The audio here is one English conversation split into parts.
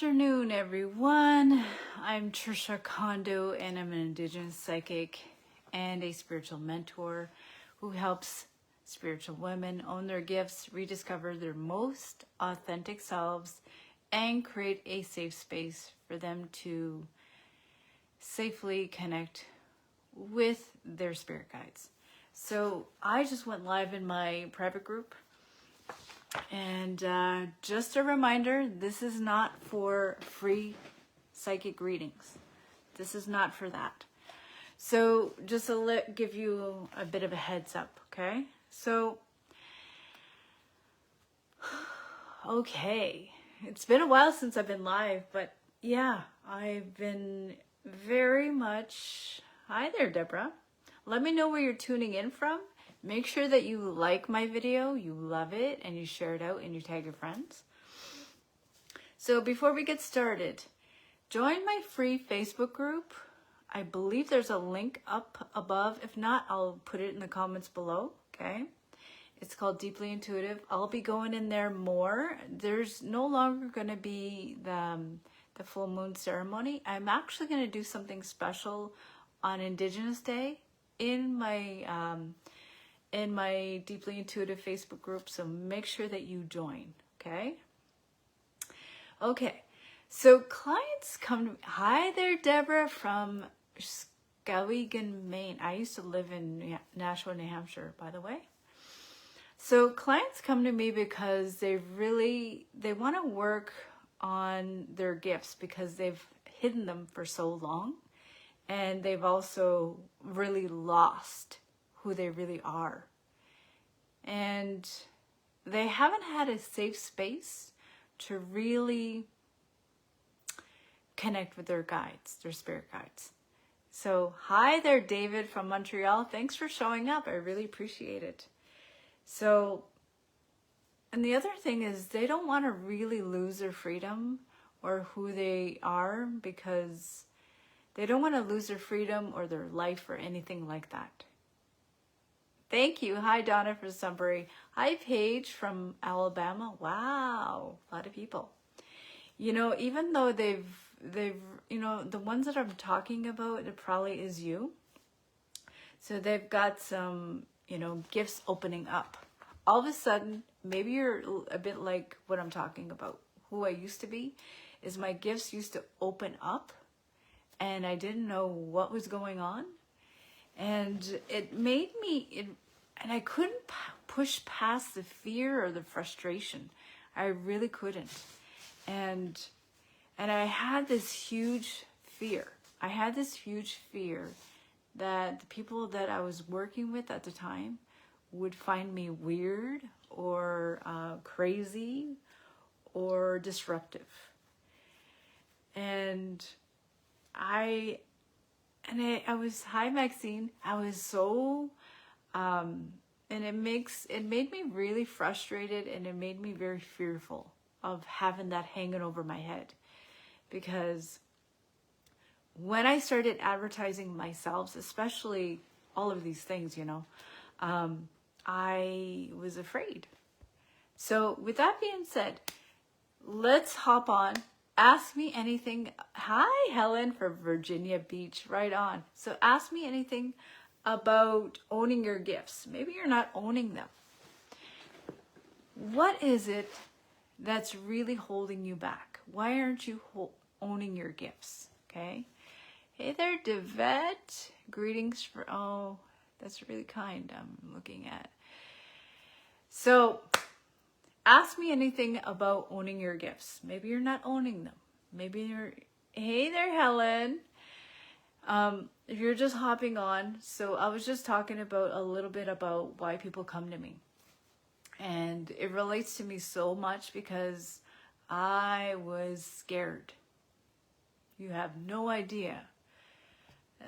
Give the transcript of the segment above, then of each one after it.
afternoon, everyone. I'm Trishacondo, and I'm an Indigenous psychic and a spiritual mentor who helps spiritual women own their gifts, rediscover their most authentic selves, and create a safe space for them to safely connect with their spirit guides. So I just went live in my private group. And just a reminder, this is not for free psychic readings. This is not for that. So just to give you a bit of a heads up, okay? So, okay. It's been a while since I've been live, but yeah, I've been very much... Hi there, Deborah. Let me know where you're tuning in from. Make sure that you like my video, you love it, and you share it out and you tag your friends. So before we get started, join my free Facebook group. I believe there's a link up above. If not, I'll put it in the comments below, okay? It's called Deeply Intuitive. I'll be going in there more. There's no longer going to be the full moon ceremony. I'm actually going to do something special on Indigenous Day in my Deeply Intuitive Facebook group, so make sure that you join, okay? Okay, so clients come to me. Hi there, Deborah from Skowhegan, Maine. I used to live in Nashua, New Hampshire, by the way. So clients come to me because they want to work on their gifts because they've hidden them for so long, and they've also really lost who they really are. And they haven't had a safe space to really connect with their guides, their spirit guides. So, hi there, David from Montreal. Thanks for showing up. I really appreciate it. So, and the other thing is they don't want to really lose their freedom or who they are because they don't want to lose their freedom or their life or anything like that. Thank you. Hi, Donna from Sunbury. Hi, Paige from Alabama. Wow, a lot of people. You know, even though they've, you know, the ones that I'm talking about, it probably is you. So they've got some, you know, gifts opening up. All of a sudden, maybe you're a bit like what I'm talking about. Who I used to be is my gifts used to open up and I didn't know what was going on. And it made me, and I couldn't push past the fear or the frustration. I really couldn't. And I had this huge fear. I had this huge fear that the people that I was working with at the time would find me weird or crazy or disruptive. And I was, hi Maxine, I was so, and it made me really frustrated and it made me very fearful of having that hanging over my head. Because when I started advertising myself, especially all of these things, you know, I was afraid. So with that being said, let's hop on. Ask me anything. Hi, Helen from Virginia Beach. Right on. So ask me anything about owning your gifts. Maybe you're not owning them. What is it that's really holding you back? Why aren't you owning your gifts? Okay. Hey there, Devette. Greetings for, oh, that's really kind. I'm looking at. So, ask me anything about owning your gifts. Maybe you're not owning them. Maybe you're... Hey there, Helen. If you're just hopping on, so I was just talking about a little bit about why people come to me. And it relates to me so much because I was scared. You have no idea.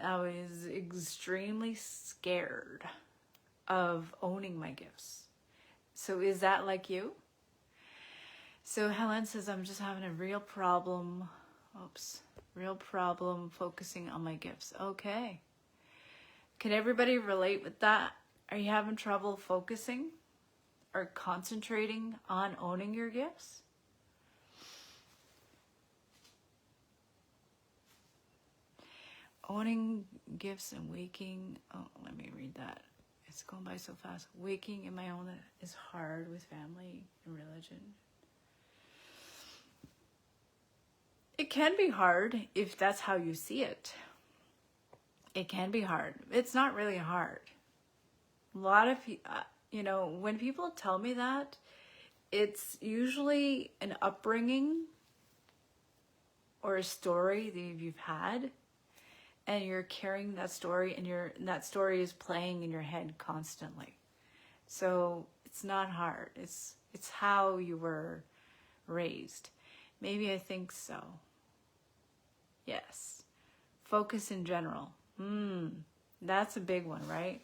I was extremely scared of owning my gifts. So is that like you? So Helen says, I'm just having a real problem. Real problem focusing on my gifts. Okay. Can everybody relate with that? Are you having trouble focusing or concentrating on owning your gifts? owning gifts and waking. Oh, let me read that. It's going by so fast. Waking in my own is hard with family and religion. It can be hard if that's how you see it. It can be hard. It's not really hard. A lot of, when people tell me that, it's usually an upbringing or a story that you've had, and you're carrying that story, and that story is playing in your head constantly. So it's not hard. It's how you were raised. Maybe I think so. Yes. Focus in general. That's a big one, right?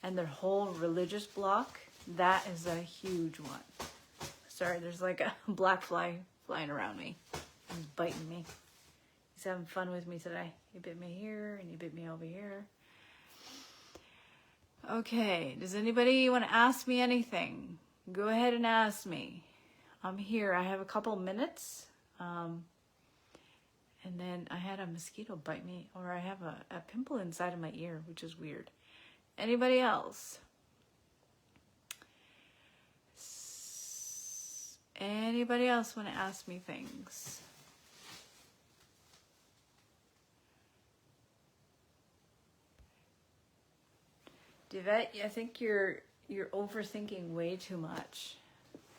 And their whole religious block, that is a huge one. Sorry, there's like a black fly flying around me. He's biting me. He's having fun with me today. He bit me here and he bit me over here. Okay, does anybody want to ask me anything? Go ahead and ask me. I'm here. I have a couple minutes. And then I had a mosquito bite me, or I have a pimple inside of my ear, which is weird. Anybody else? Anybody else want to ask me things? Devette, I think you're overthinking way too much.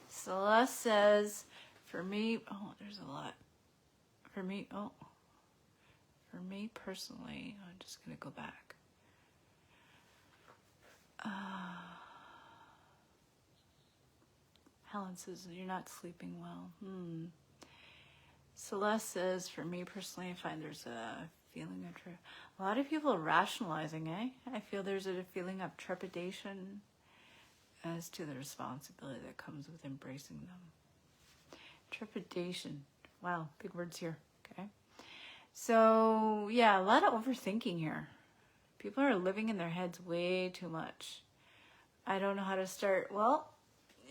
Celeste says, for me, there's a lot. For me personally, I'm just going to go back. Helen says, you're not sleeping well. Celeste says, for me personally, I find there's a feeling of a lot of people are rationalizing, I feel there's a feeling of trepidation as to the responsibility that comes with embracing them. Trepidation. Wow, big words here. Okay. So, yeah, a lot of overthinking here. People are living in their heads way too much. I don't know how to start. Well,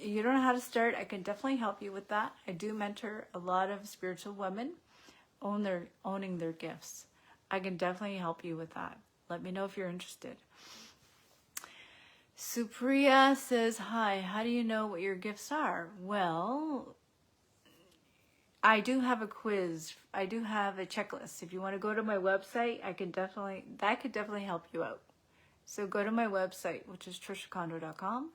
you don't know how to start. I can definitely help you with that. I do mentor a lot of spiritual women owning their gifts. I can definitely help you with that. Let me know if you're interested. Supriya says, hi, how do you know what your gifts are? Well, I do have a quiz. I do have a checklist. If you want to go to my website, that could definitely help you out. So go to my website, which is trishacondo.com.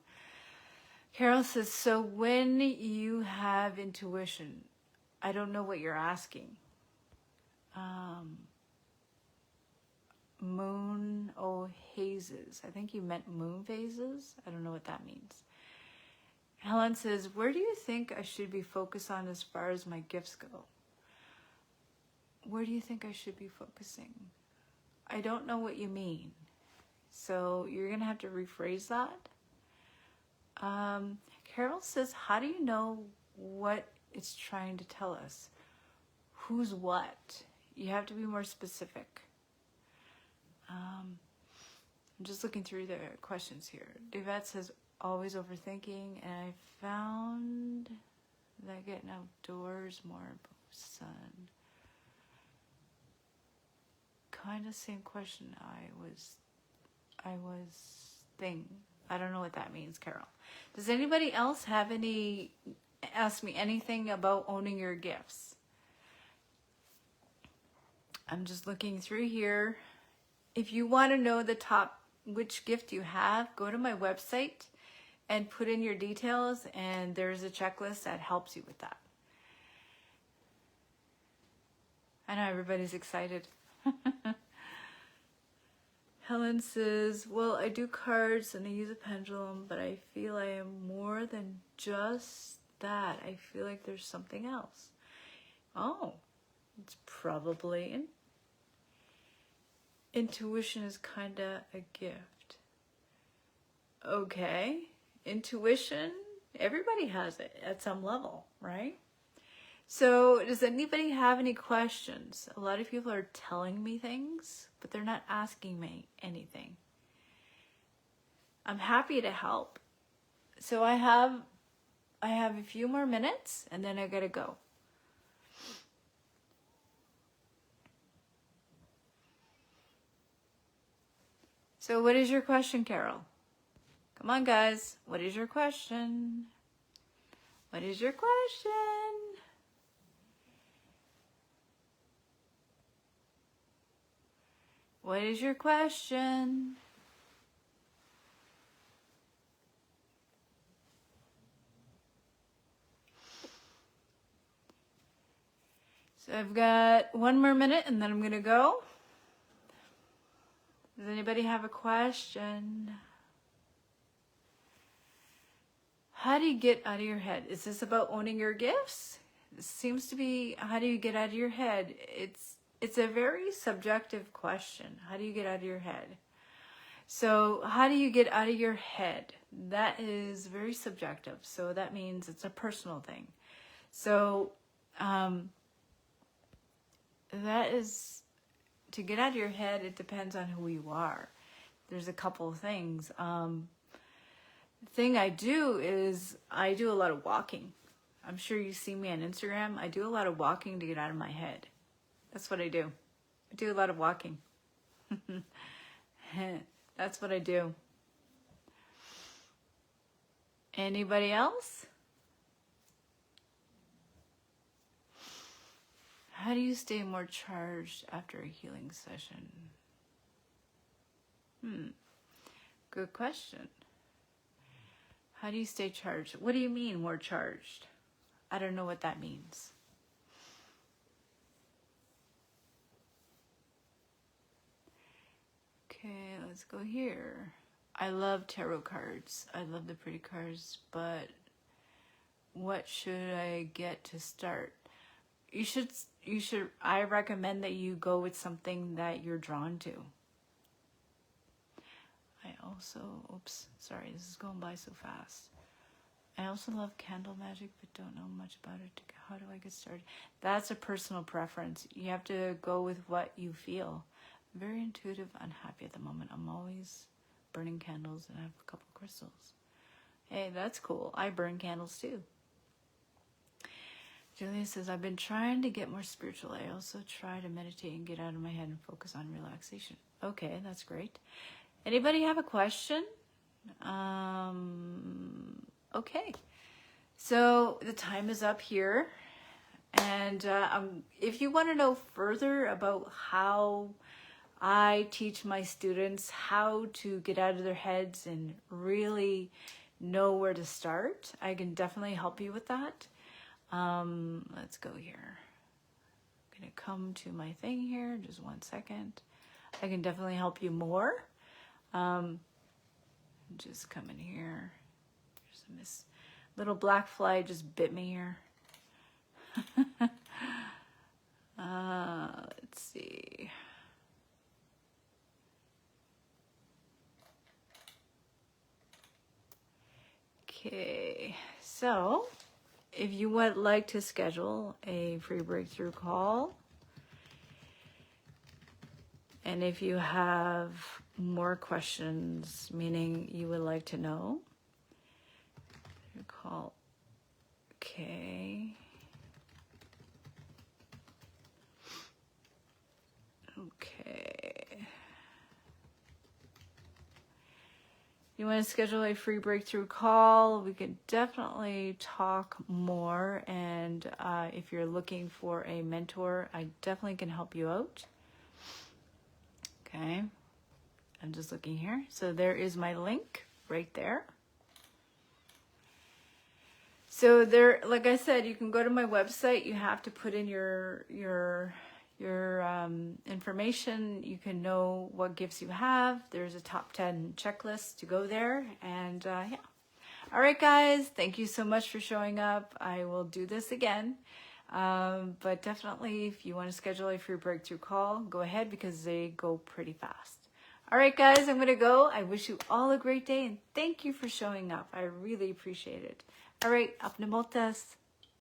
Carol says, so when you have intuition, I don't know what you're asking. Moon hazes. I think you meant moon phases. I don't know what that means. Helen says, where do you think I should be focused on as far as my gifts go? Where do you think I should be focusing? I don't know what you mean. So you're going to have to rephrase that. Carol says, how do you know what it's trying to tell us? Who's what? You have to be more specific. I'm just looking through the questions here. Devette says, always overthinking, and I found that getting outdoors more sun. Kind of same question I was thinking. I don't know what that means, Carol. Does anybody else ask me anything about owning your gifts? I'm just looking through here. If you want to know which gift you have, go to my website and put in your details, and there's a checklist that helps you with that. I know everybody's excited. Helen says, well, I do cards and I use a pendulum, but I feel I am more than just that. I feel like there's something else. Oh, it's probably intuition is kind of a gift. Okay. Intuition, everybody has it at some level, right? So does anybody have any questions? A lot of people are telling me things, but they're not asking me anything. I'm happy to help. So I have a few more minutes and then I gotta go. So what is your question, Carol? Come on, guys. What is your question? What is your question? What is your question? So I've got 1 more minute and then I'm going to go. Does anybody have a question? How do you get out of your head? Is this about owning your gifts? It seems to be, how do you get out of your head? It's a very subjective question. How do you get out of your head? So how do you get out of your head? That is very subjective. So that means it's a personal thing. So that is, to get out of your head, it depends on who you are. There's a couple of things. The thing I do is I do a lot of walking. I'm sure you see me on Instagram. I do a lot of walking to get out of my head. That's what I do. I do a lot of walking. That's what I do. Anybody else? How do you stay more charged after a healing session? Good question. How do you stay charged? What do you mean more charged? I don't know what that means. Okay, let's go here. I love tarot cards. I love the pretty cards, but what should I get to start? You should, I recommend that you go with something that you're drawn to. I also, oops, sorry, this is going by so fast. I also love candle magic, but don't know much about it. How do I get started? That's a personal preference. You have to go with what you feel. I'm very intuitive, unhappy at the moment. I'm always burning candles and I have a couple crystals. Hey, that's cool. I burn candles too. Julia says, I've been trying to get more spiritual. I also try to meditate and get out of my head and focus on relaxation. Okay, that's great. Anybody have a question? Okay. So the time is up here. And if you want to know further about how I teach my students how to get out of their heads and really know where to start, I can definitely help you with that. Let's go here. I'm going to come to my thing here. Just 1 second. I can definitely help you more. Just come in here. There's a little black fly just bit me here. Let's see. Okay, so if you would like to schedule a free breakthrough call, and if you have more questions, meaning you would like to know, call. Okay. Okay. You want to schedule a free breakthrough call? We could definitely talk more. And if you're looking for a mentor, I definitely can help you out. Okay. I'm just looking here. So there is my link right there. So there, like I said, you can go to my website. You have to put in your information. You can know what gifts you have. There's a top 10 checklist to go there. And yeah. All right, guys. Thank you so much for showing up. I will do this again. But definitely, if you want to schedule a free breakthrough call, go ahead because they go pretty fast. All right, guys, I'm going to go. I wish you all a great day and thank you for showing up. I really appreciate it. All right, apnemotas.